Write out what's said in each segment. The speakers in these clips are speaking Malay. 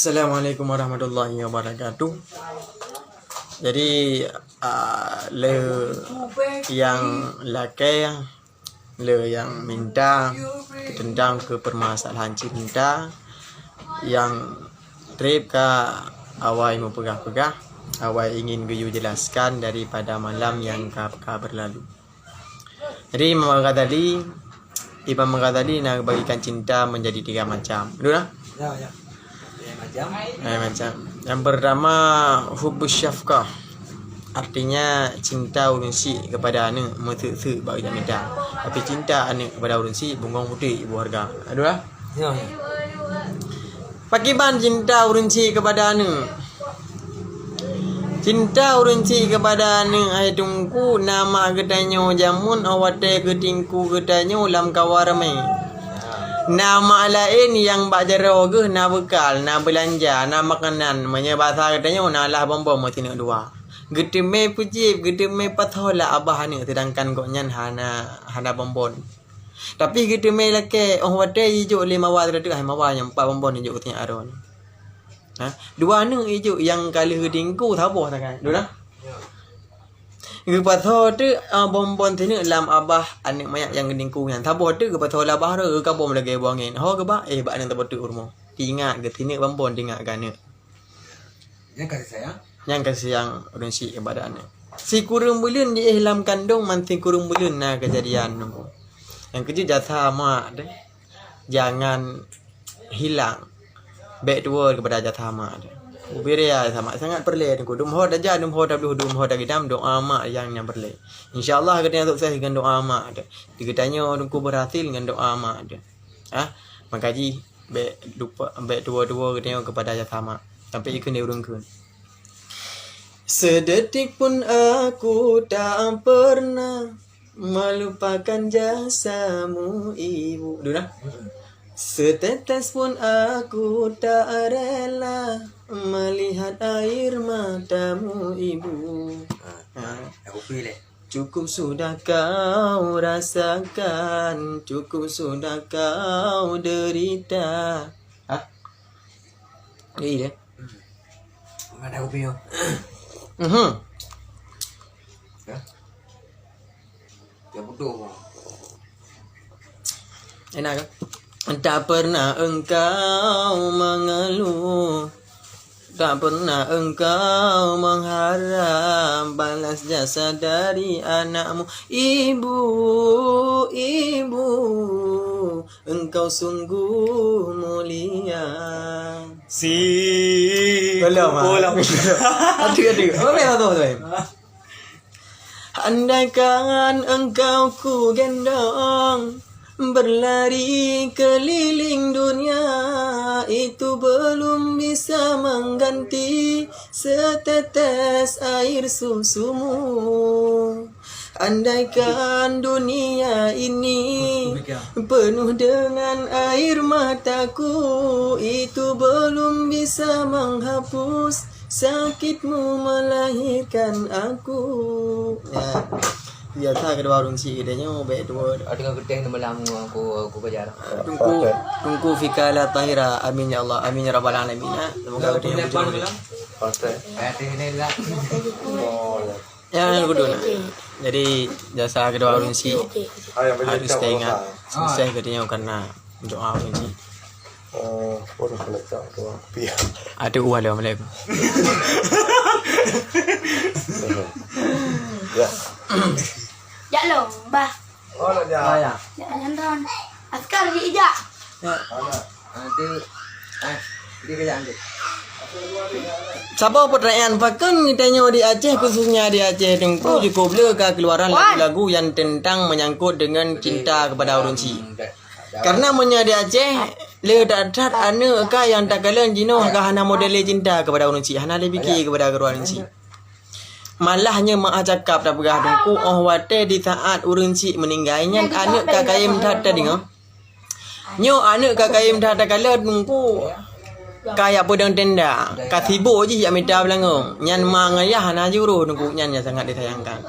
Assalamualaikum warahmatullahi wabarakatuh. Jadi le yang laki le yang minta tentang ke permasalahan cinta yang trip ke awal mau pegah-pegah awal ingin gue jelaskan daripada malam yang kau berlalu. Jadi Imam Ghazali nak bagikan cinta menjadi 3 macam. Betul tak? Ya. Macam. Yang pertama hubbus syafqah. Artinya cinta urunsi kepada anak metu bagi minta. Tapi cinta anak kepada urunsi bungong putih ibu harga. Aduh lah. Ya. Pakiban cinta urunsi kepada anak. Cinta urunsi kepada anak ai tungku nama gedanyo jamun awate ketingku gedanyo lam kawarame. Nama lain yang bak jero ke na bekal, na belanja, na makanan, bahasa katanya nalah bom tina dua. Gedeme pujib, gedeme pathola abah ni sedangkan kok nyan hana bombon. Tapi gedeme lake wate ijo 5 wa tu hai mawa yang 4 bombon ijo tina aron. Ha, 2 ni ijo yang kali hidingku thaboh tak kan. Dua. Gepatho tu bombon tini lam abah anak mayak yang gendingku yang thaboh tu gepatho la bah re ka bom lagi buangin. Ho ke ba bak nang tabotu rumah. Ingat ke tini bombon ingat kan. Yang kasih sayang. Yang kasih yang urunsi kepada anak. Si kurung bulan di ihlam kandung manting kurung bulan na kejadian tu. Yang kerja jatah mak deh. Jangan hilang back dua kepada jatah mak deh. Ubiria sama sangat perle aku dum ho daja dum ho dablu dum ho dagidam doa mak yang perle. Insyaallah katanya untuk saya dengan doa mak ada. Dikatanya aku berhasil dengan doa mak ada. Makaji be lupa be dua-dua katanya kepada jatah sampai ikut dia urungkeun. Sedetik pun aku tak pernah melupakan jasamu ibu. Dah. Setetes pun aku tak rela melihat air matamu ibu. Aku pilih. Cukup sudah kau rasakan, cukup sudah kau derita. Ini deh. Mana aku pilih? Ya bodoh. Enak kan? Tak pernah engkau mengeluh, tak pernah engkau mengharap balas jasa dari anakmu. Ibu, ibu, engkau sungguh mulia. Pulang. Aduh. Apa yang tahu tu? Andaikan engkau ku gendong berlari keliling dunia, itu belum bisa mengganti setetes air susumu. Andaikan dunia ini penuh dengan air mataku, itu belum bisa menghapus sakitmu melahirkan aku. Ya. Biasa kedua urunsi gedenya baik dua. Ada gedeng nama lamu aku baca. Tunggu fikala tahira. Amin ya Allah. Amin ya rabbal alamin. Semoga gedenya berjaya. Pasal. Ini lah. Yang kedua. Jadi jasa kedua urunsi harus teringat selesai gedenya karena doa urunsi. Orang pelajar doa pihak. Ada Waalaikumsalam. Ya. Ya lo, bah. Oh, ya. Ya. Ya nonton. Askar di ija. Dia kerja ambil. Siapa pertanyaan fakun ditanya di Aceh, khususnya di Aceh Tengku cukup ke keluaran lagu-lagu yang tentang menyangkut dengan cinta kepada urunsi. Karena di Aceh le tak anu ka yang tak kalian jino ka hana model cinta kepada urunsi, hana le fikir kepada urunsi. Malahnya mak cakap tak pegah tungku wate di saat urunsi meninggalnya anak kakayim tak dengar. Nyo anak kakayim tak kala tungku kaya pedang tenda. Ka sibuk je yak minta belangong. Nyan mang ayah hana juru tungku nyan sangat disayangkan.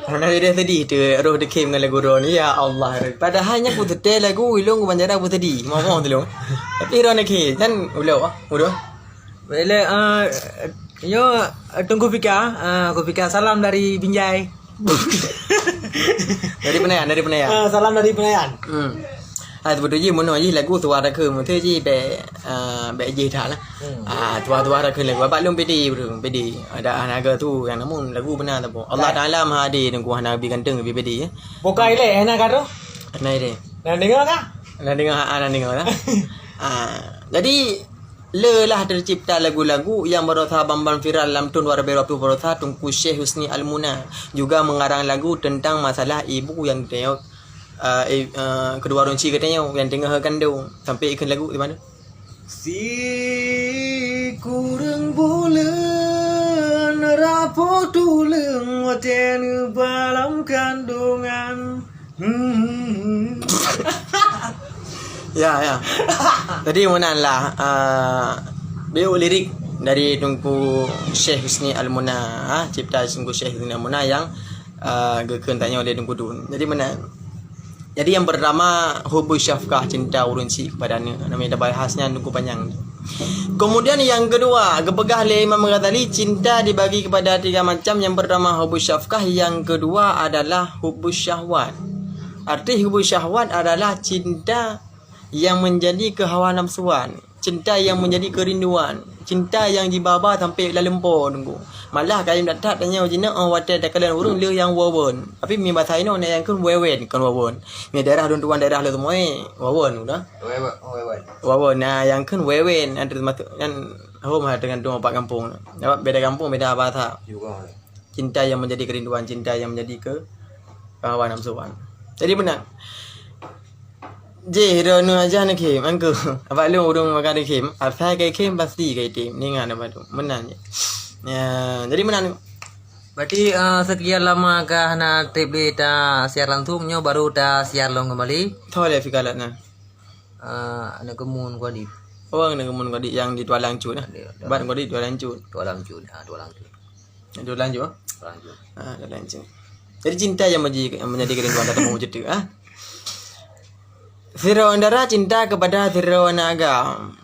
Karena dia sedih tu roh dekim dengan lagu roh ni ya Allah. Padahalnya aku setel lagu ilung aku banjara aku sedih. Mau tu long. Tapi roh nak kan ulau udah. Bila yo tunggu Fika salam dari Binjai. Dari Penayan. Salam dari Penayan. Betul je mono je lagu tu ada ke motor je be je dah lah. Tu ada ke lagu abang lum pedi ada anaga tu yang namun lagu benar tak apa. Allah Taala Maha Adil dengan Tuhan Nabi ganteng lebih pedi ya. Pokai le enak karo. Nai deh. Nak dengar tak? Nak dengar lah. Jadi lelah tercipta lagu-lagu yang berotha bambang viral dalam tahun 2020 berotha Tunku Syekh Husni Al-Muna juga mengarang lagu tentang masalah ibu yang tengok kedua runci katanya yang dengarkan tu sampai ikut lagu di mana? Si kurang bulan rapo tulung waten balam kandungan. Ya. Tadi menanlah beliau lirik dari Tunku Syekh Husni Al-Muna, cipta Tunku Syekh Husni Al-Muna yang gekeun tanya oleh Tunku Dun. Jadi yang pertama hubbu syafqah, cinta urunsi kepadanya. Namanya dah bahasnya Tunku panjang. Kemudian yang kedua, kepegah oleh Imam Ghazali, cinta dibagi kepada 3 macam. Yang pertama hubbu syafqah, yang kedua adalah hubbu syahwat. Arti hubbu syahwat adalah cinta yang menjadi kehawa nafsuan, cinta yang menjadi kerinduan, cinta yang dibawa sampai lalempor tunggu. Malah kaim datat tanya ujina wate dakalan urung le yang wawon. Tapi mi bahasa ino ne yang kun wewen kan wawon. Mi daerah tuan daerah le semua wawon udah. Wawon nah yang kun wewen antara masuk kan home dengan dua pak kampung. Dapat beda kampung beda bahasa. Cinta yang menjadi kerinduan, cinta yang menjadi kehawa nafsuan. Jadi benar. Je rono aja nak kem angku. Apa lu urung makan kem? Apa kai kem pasti kai tim. Ni ngana apa tu? Menang je. Ya, jadi menang. Berarti sekian lama kah na trip ta siar langsungnya baru ta siar long kembali. Tahu le fikalat na. Anak kemun ko di. Orang nak kemun kau di yang di Tualang Cut nah. Bat kau di Tualang Cut. Tualang Cut. Tualang Cut. Tualang Cut. Tualang Cut. Jadi cinta yang menjadi kerinduan datang mewujud tu Firaun darah cinta kepada Firaun agam.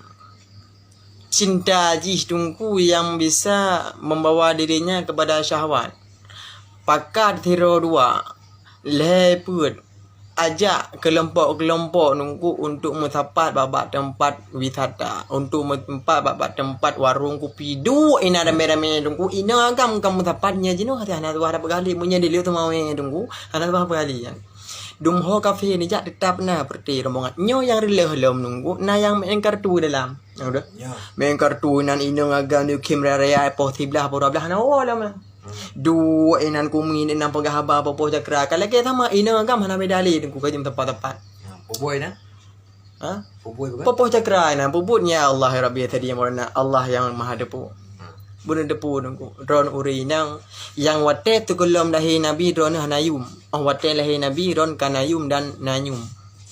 Cinta jih tungku yang bisa membawa dirinya kepada syahwat. Pakat Firaun 2 leput ajak kelompok-kelompok nungku untuk mensapat babak tempat wisata, untuk mentempat babak tempat warung kopi du ina rame-rame nungku ina agam kamu sapatnya jino hati anak tua ada bergali punya diliu tu mau nungku anak tua bergali kan. Dumho kafe ni jak tetap na seperti rombongan nyo yang releh-releh nunggu na yang main kartu dalam. Udah. Main kartu nan ino agam ni kamera raya posiblah belah na lah. Dua inan kumin inan pagahaba popo cakra kalau kita sama ino agam mana medali nunggu kajim tepat-tepat. Poboy na? Ha? Poboy bukan? Popo cakra inan puputnya Allah Rabbi tadi yang warna Allah yang Maha Depu. Bulan depu nunggu ron urinang yang wate tu kolom lahi nabi ron hanayum wate lahi nabi ron kanayum dan nanyum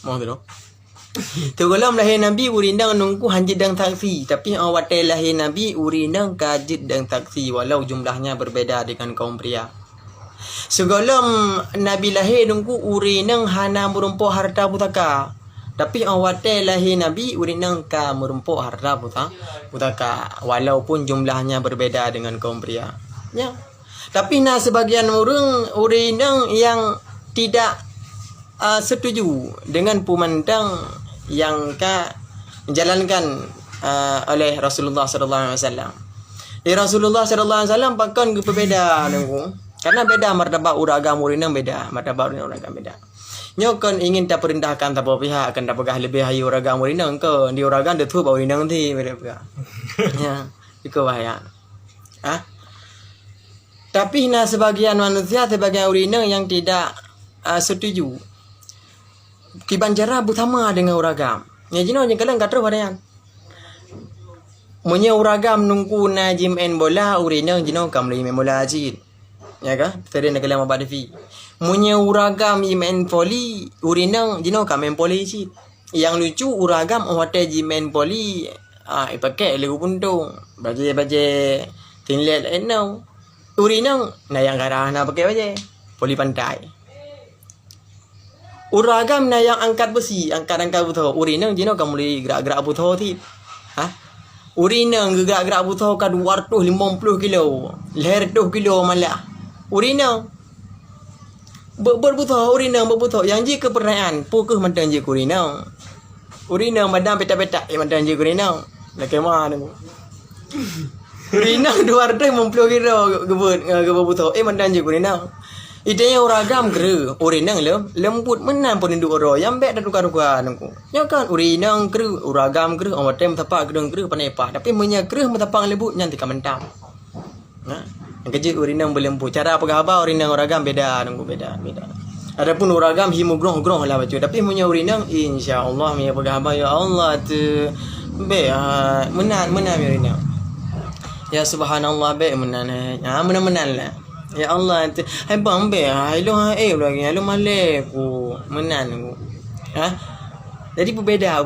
mau tu tu kolom lahi nabi urinang nunggu hanjid dan taksi tapi wate lahi nabi urinang kajid dan taksi walau jumlahnya berbeza dengan kaum pria. Segolom nabi lahi nunggu urinang hana merumpuk harta putaka tapi awate lahi nabi urinang ka merumpuk harta putaka walaupun jumlahnya berbeza dengan kaum pria. Ya. Tapi sebagian orang urinang yang tidak setuju dengan pemandang yang dijalankan oleh Rasulullah sallallahu alaihi wasallam. Rasulullah sallallahu alaihi wasallam pakan berbeza nunggu. Karena beda martabat uragam urinang beda, martabat uragam beda. Nyokon ingin tak perintahkan tak pihak akan tak pegah lebih hayu uragam urinang ke di uragam de tu bau urinang ti mereka. Ya, itu bahaya. Tapi sebagian manusia sebagian urinang yang tidak setuju. Kiban cara bersama dengan uragam. Ya jino yang kalian kata padayan. Munya uragam nungku na jim en bola urinang jino kam li bola ajit. Ya ka? Tadi nak kalian mabadi fi. Munya uragam imen poli urinang jino kamen poli sih. Yang lucu uragam hotel jimen poli ipakai legu puntung baje tinlet enau urinang na yang garah na pakai baje poli pantai. Uragam na yang angkat besi, angkat buto. Urinang jino kamu li gerak-gerak buto ti. Ha? Urinang gerak-gerak buto ka 250 kilo. Leher 2 kilo malah. Urinang berbuto urinang berbuto. Yang ji ke perayaan, pukul mantan je urinang. Urinang badan petak-petak mantan je urinang. Nak kemana ni? Urinang 250 kilo gebut buto. Mantan je urinang. Idenya uragam kru, urinang lembut menan pun induk oro yang bek dah tukar-tukar nangku. Ya kan urinang kru, uragam kru, awak tem tapak gedung kru panepah. Tapi menya kru metapang lembut nyanti kamentam. Nah, yang kecil urinang berlembut. Cara pegahaba urinang uragam beda nangku beda. Adapun uragam himu grong lah baca. Tapi menya urinang insya-Allah menya pegahaba ya Allah tu be menan urinang. Ya subhanallah be menan. Menan lah. Ya Allah, hai bang be, hai lo lagi, hai lo maleku, menan aku. Ha? Jadi berbeda.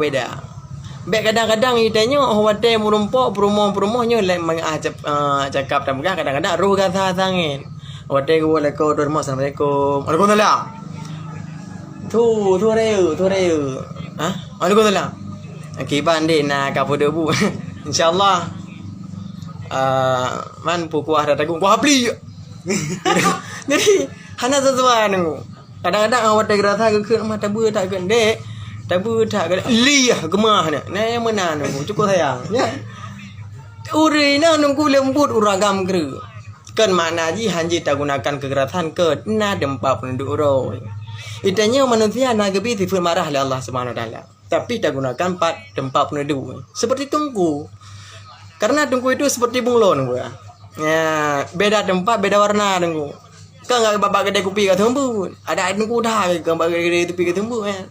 Be kadang-kadang itanya wate murumpok perumoh-perumohnya lek cakap tam kadang-kadang roh kata sangin. Wate ko lek ko dormo assalamualaikum. Waalaikumsalam. Tu reu. Ha? Waalaikumsalam. Akiban de na kapodo bu. Insyaallah. Man pukul ada tagung ku hapli. Jadi hana sesuatu nunggu. Kadang-kadang awak tak rasa ke mata ber tak ke dek. Tabu tak ke liah gemah ni. Nah yang mana nunggu cukup sayang. Ya. Urina nunggu lembut uragam ke. Kan makna ji hanji tak gunakan kekerasan ke na dempa penduduk roy. Itanya manusia nak gebi sifat marah oleh Allah Subhanahu Wa Taala. Tapi tak gunakan tempat penduduk. Seperti tungku. Karena tungku itu seperti bunglon gua. Ya, beda tempat, beda warna tunggu. Kan enggak babak gede kupi kat tembu. Ada tunggu dah gambar gede tepi kat tembu kan.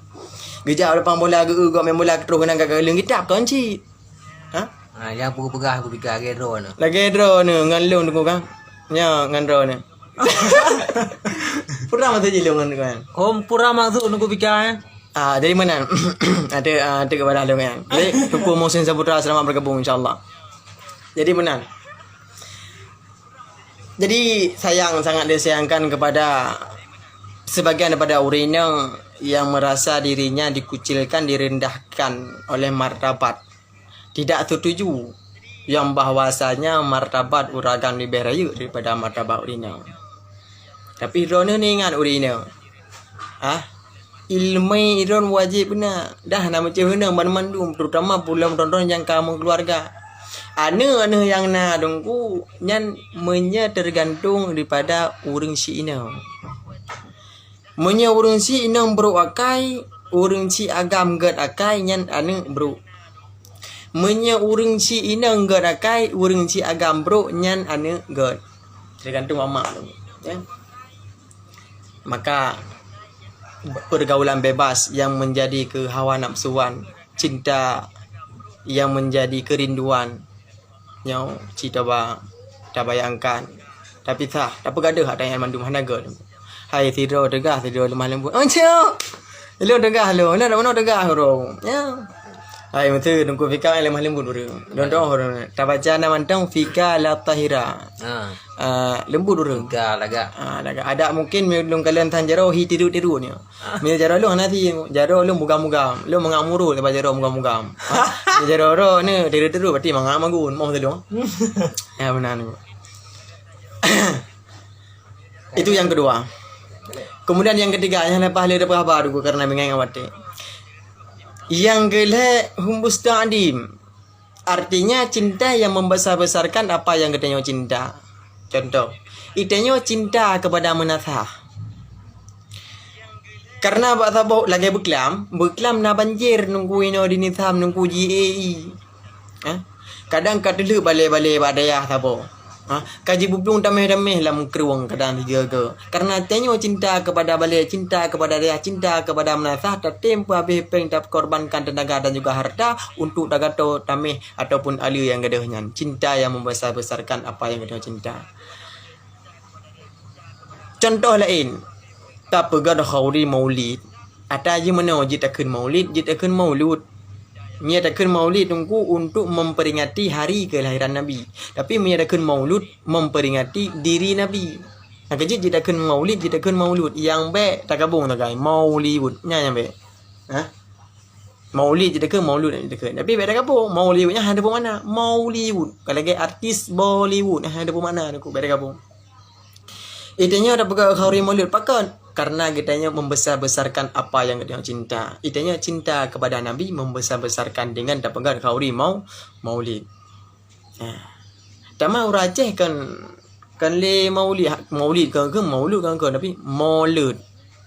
Gejak depan bola ke main bola terus kena gagak leng kitap kan cik. Ha? Yang pegah aku pikir gedro ni. Lagi gedro ni ngan long tunggu kan. Ya, ngan ro ni. Pura mata je long kan. Pura masuk aku pikir. Dari mana? Ada kepada long kan. Jadi Tuku Muhsin Saputra selamat bergabung insya-Allah. Jadi benar. Jadi sangat disayangkan kepada sebagian daripada urinang yang merasa dirinya dikucilkan, direndahkan oleh martabat. Tidak setuju yang bahwasanya martabat uragam lebih raya daripada martabat urinang. Tapi Irona ni ingat urinang. Ilmu iron wajib benar. Dah nama cehuna mandum terutama pulang tonton yang kamu keluarga. Ana yang na dongku nyan menya tergantung daripada urang si ina. Menya urang si ina bro akai, urang si agam gad akai nyan ana bro. Menya urang si ina gad akai, urang si agam bro nyan ana gad. Tergantung mama tu. Ya. Maka pergaulan bebas yang menjadi kehawa nafsuan, cinta yang menjadi kerinduan. Nyau cita tak bayangkan. Tapi tak bergaduh ada yang mandum hanaga. Hai tidur tegah tidur lemah lembut. Cok. Lu tegah lu. Nak mana tegah ro. Ya. Hai mesti tunggu fika lemah lembut ro. Dondoh ro. Tak baca nama tang fika la tahira. Lembut ro. Fika laga. Laga ada mungkin melung kalian tan jaro hi tidur ni. Mil jaro lu nanti jaro lu mugam-mugam. Lu mengamuru lepas jaro mugam-mugam. Jaro ro ni tidur berarti mangamagun mau tu. Ya benar ni. Itu yang kedua. Kemudian yang ketiga yang lepas le dapat khabar aku karena mengenai awate. Yang kele humbus ta'dim. Artinya cinta yang membesar-besarkan apa yang katanya cinta. Contoh, itanya cinta kepada menasah. Karena bak sabok lagi beklam na banjir nunggu ino dinitham nunggu GAE. Kadang kat dulu balik-balik badayah sabok. Kaji bubung damai-damai lah mengkeruang kadang tiga ke. Karena tanya cinta kepada balik, cinta kepada dia, cinta kepada menasah, tak tempo habis peng tak korbankan tenaga dan juga harta untuk dagato tamih ataupun alia yang gadahnya. Cinta yang membesar-besarkan apa yang gadah cinta. Contoh lain, tak pegang khawri maulid. Ada je mana jit akan maulid, jit akan maulud. Menyatakan maulid tunggu untuk memperingati hari kelahiran Nabi. Tapi menyatakan maulud memperingati diri Nabi. kejit jita kun maulid jita kun maulud yang be tak gabung tak kai maulid nya yang be ha maulid jita kun maulud jita kun tapi be tak gabung maulidnya ada pun mana maulid kalau lagi artis Bollywood ada pun mana aku be tak gabung itanya ada pegang khauri maulid pakan karena kitanya membesar-besarkan apa yang kita cinta itanya cinta kepada nabi membesar-besarkan dengan tak pegang khauri maulid tak mau raceh kan le maulid kan ke maulud kan ke tapi maulud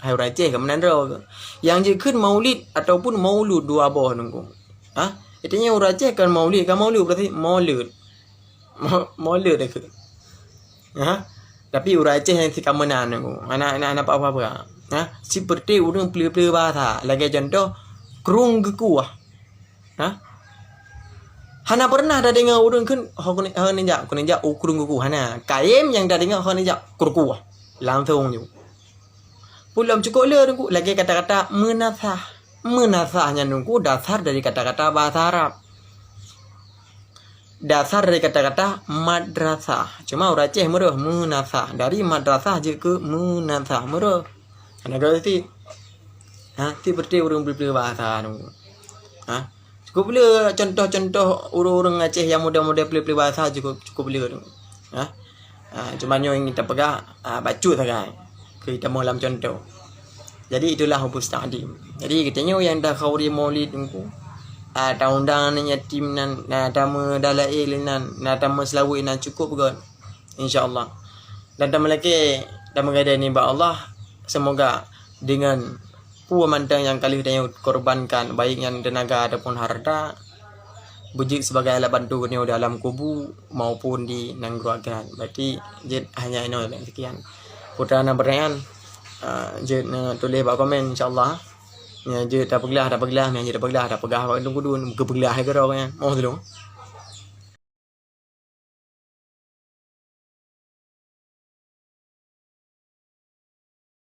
hai raceh kan menandra ke yang je kun maulid ataupun maulud dua bawah nunggu ha itanya raceh kan maulid berarti maulud ke ha tapi raceh yang si kamenan nunggu anak apa ha seperti urang pelih-pelih bahasa lagi contoh kerung geku ha Hana pernah dah dengar urang kan ninja ukurung kuku hana kaim yang dah dengar ninja kurku langsung je pulam cukup le nunggu lagi kata-kata menasahnya nunggu dasar dari kata-kata bahasa Arab dasar dari kata-kata madrasah cuma orang Aceh merah menasah dari madrasah je ke menasah merah ana berarti seperti urang beli bahasa nunggu cukup boleh contoh-contoh orang Aceh yang muda-muda pelih-pelih bahasa cukup boleh tu. Cuma yang kita pegang baca saja. Kita malam contoh. Jadi itulah hubus ta'dim. Jadi katanya yang dah khauri maulid tu tahun-tahun yatim nan tamu dalail nan tamu selawik nan cukup kan. Insya-Allah. Dan tamu lagi dan mengadai ni ba Allah semoga dengan mantang yang kali kita korbankan baik yang tenaga ataupun harta bujik sebagai alat bantu ni dalam kubu maupun di nangguakan berarti jid hanya ini sekian putra nak bertanya jid tulis bawah komen insyaallah ya jid tak pegelah yang jid tak pegelah tak pegah tunggu dulu ke pegelah ke orang mau dulu